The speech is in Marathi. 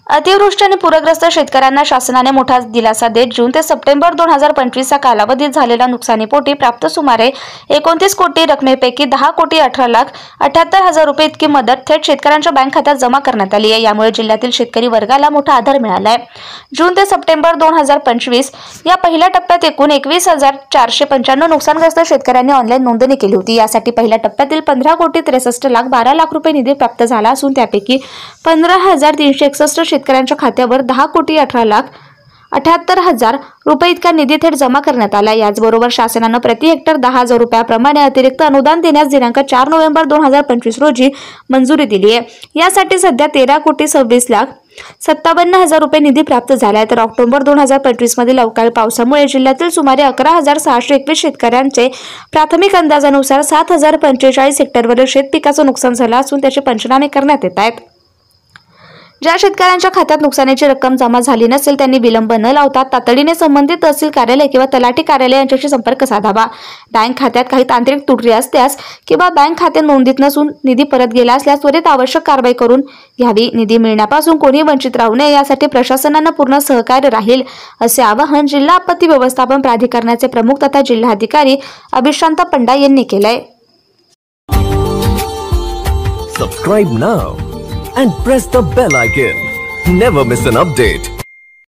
अतिवृष्टी आणि पूरग्रस्त शेतकऱ्यांना शासनाने मोठा दिलासा देत जून ते सप्टेंबर 2025 या कालावधीत झालेल्या नुकसानीपोटी प्राप्त सुमारे 29 कोटी रकमेपैकी 10,18,78,000 रुपये इतकी मदत थेट शेतकऱ्यांच्या बँक खात्यात जमा करण्यात आली आहे। यामुळे जिल्ह्यातील शेतकरी वर्गाला मोठा आधार मिळाला आहे। जून ते सप्टेंबर 2025 या पहिल्या टप्प्यात एकूण 21,495 नुकसानग्रस्त शेतकऱ्यांनी ऑनलाईन नोंदणी केली होती। यासाठी पहिल्या टप्प्यातील 15,63,12,00,000 रुपये निधी प्राप्त झाला असून त्यापैकी 15,361 शेतकऱ्यांच्या खात्यावर 10,78,78,000 रुपये इतका निधी थेट जमा करण्यात आला। याचबरोबर शासनाने प्रति हेक्टर 10,000 रुपयाप्रमाणे अतिरिक्त अनुदान देण्यास दिनांक 4 नोव्हेंबर 2025 रोजी मंजुरी दिली आहे। यासाठी सध्या 13,26,57,000 रुपये निधी प्राप्त झाला आहे। तर ऑक्टोबर 2025 मधील अवकाळी पावसामुळे जिल्ह्यातील सुमारे 11,621 शेतकऱ्यांचे प्राथमिक अंदाजानुसार 7,045 हेक्टरवरील शेत पिकाचं नुकसान झालं असून त्याचे पंचनामे करण्यात येत आहेत। ज्या शेतकऱ्यांच्या खात्यात नुकसानीची रक्कम जमा झाली नसेल त्यांनी विलंब न लावता तातडीने संबंधित तहसील कार्यालय किंवा तलाठी कार्यालय यांच्याशी संपर्क साधावा। बँक खात्यात काही तांत्रिक त्रुटी असल्यास किंवा बँक खाते नोंदीत नसून निधी परत गेला असल्यास त्वरित आवश्यक कारवाई करून घ्यावी। निधी मिळण्यापासून कोणी वंचित राहू नये यासाठी प्रशासनाने पूर्ण सहकार्य राहील असे आवाहन जिल्हा आपत्ती व्यवस्थापन प्राधिकरणाचे प्रमुख तथा जिल्हाधिकारी अभिशांत पंडा यांनी केले। Subscribe now and press the bell icon. Never miss an update.